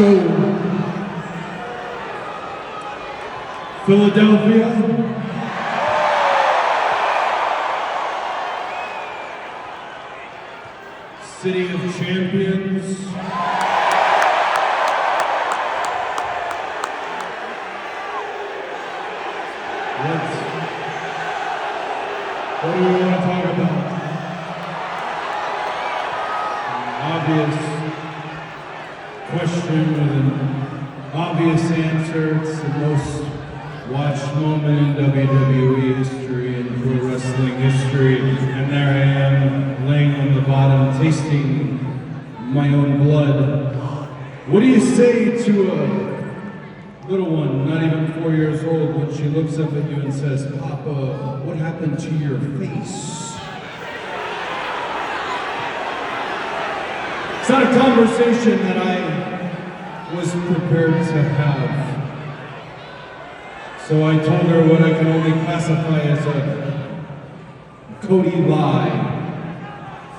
So, Philadelphia, City of Champions, what do we want to talk about? Obvious question with an obvious answer. It's the most watched moment in WWE history and pro wrestling history, and there I am, laying on the bottom, tasting my own blood. What do you say to a little one, not even 4 years old, when she looks up at you and says, "Papa, what happened to your face?" It's not a conversation that I was prepared to have. So I told her what I can only classify as a Cody lie.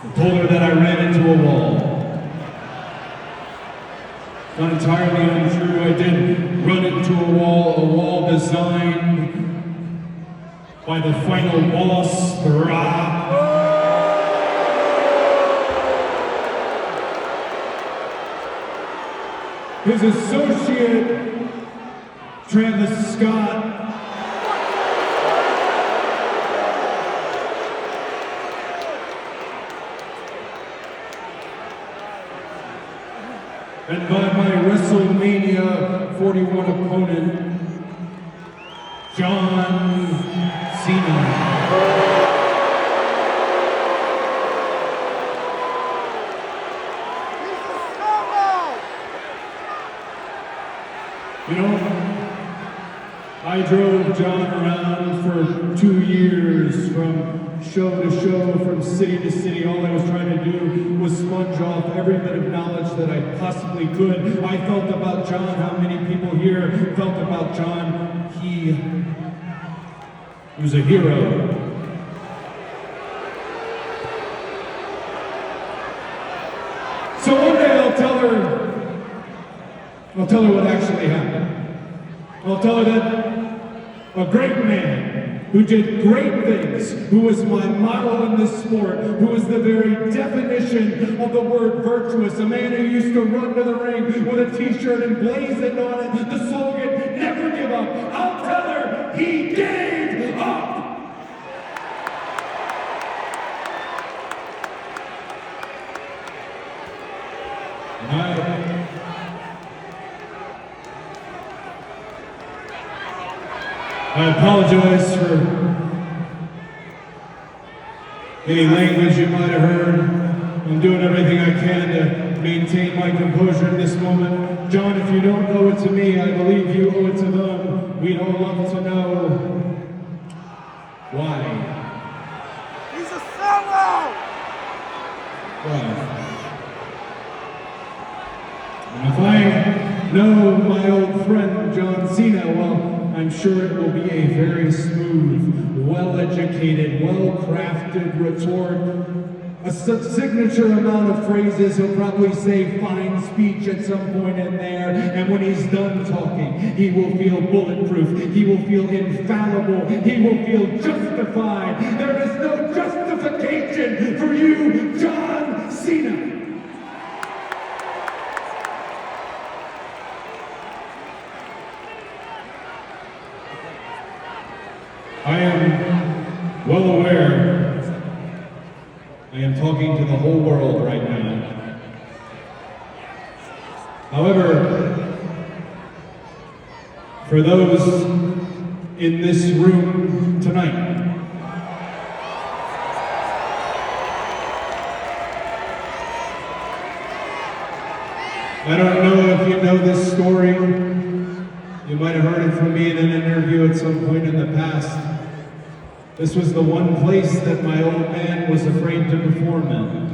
I told her that I ran into a wall. Not entirely untrue, I did run into a wall designed by the final boss, The Rock. His associate, Travis Scott. And by my WrestleMania 41 opponent, John Cena. You know, I drove John around for 2 years from show to show, from city to city. All I was trying to do was sponge off every bit of knowledge that I possibly could. I felt about John how many people here felt about John. He was a hero. So one day I'll tell her what actually happened. I'll tell her that a great man who did great things, who was my model in this sport, who was the very definition of the word virtuous, a man who used to run to the ring with a t-shirt emblazoned on it, the slogan, "Never give up." I'll tell her he gave up. I apologize for any language you might have heard. I'm doing everything I can to maintain my composure in this moment. John, if you don't owe it to me, I believe you owe it to them. We'd all love to know why. He's a sellout! Why? And if I know my old friend John Cena, well, I'm sure it will be a very smooth, well-educated, well-crafted retort. A signature amount of phrases. He'll probably say fine speech at some point in there, and when he's done talking, he will feel bulletproof. He will feel infallible. He will feel justified. There is no justification for you, John Cena. I am well aware I am talking to the whole world right now. However, for those in this room tonight, I don't know if you know this story. You might have heard it from me in an interview at some point in the past. This was the one place that my old man was afraid to perform in.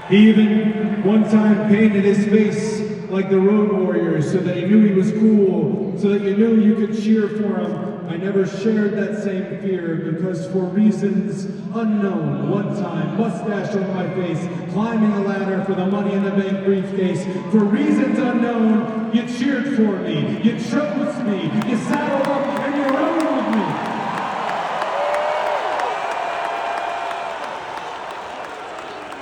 He even one time painted his face like the Road Warriors so that he knew he was cool, so that you knew you could cheer for him I never shared that same fear because for reasons unknown, one time, mustache on my face, climbing a ladder for the Money in the Bank briefcase. For reasons unknown, you cheered for me, you chose me, you saddled up and you rode with me.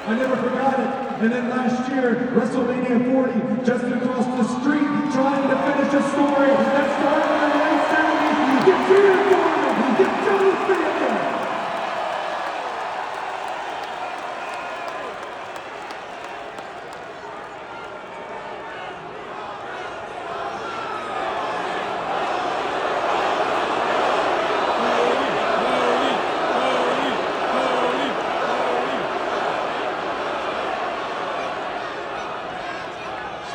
I never forgot it. And then last year, WrestleMania 40, just across the street, trying to finish a story that started in the late 70s. You cheered for me! You chose me again!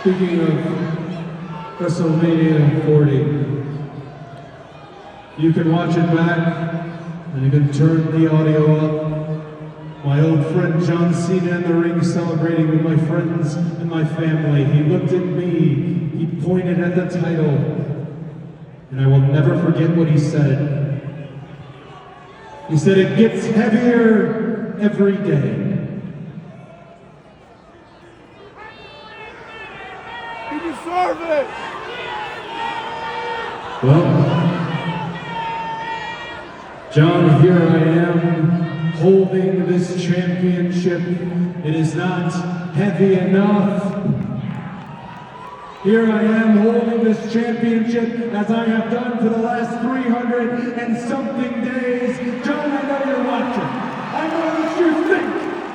Speaking of WrestleMania 40, you can watch it back and you can turn the audio up. My old friend John Cena in the ring celebrating with my friends and my family. He looked at me, he pointed at the title, and I will never forget what he said. He said, "It gets heavier every day." You deserve it! Well, John, here I am holding this championship. It is not heavy enough. Here I am holding this championship as I have done for the last 300 and something days. John, I know you're watching. I know that you think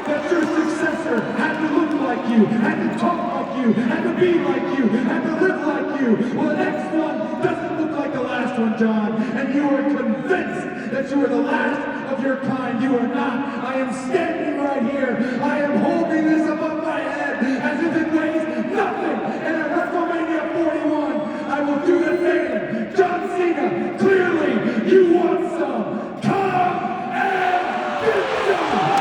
that your successor had to look like you, had to talk like you, had to be like you, had to live like you. Well, the next one doesn't look like the last one, John, and you are convinced that you are the last of your kind. You are not. I am standing right here. I am holding this above my head as if it weighs nothing. And at WrestleMania 41, I will do the same. John Cena, clearly you want some. Come and get some.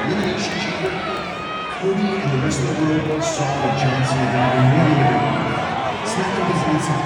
Elimination Chamber, Cody and the rest of the world saw that John Cena immediately snapped up his knees and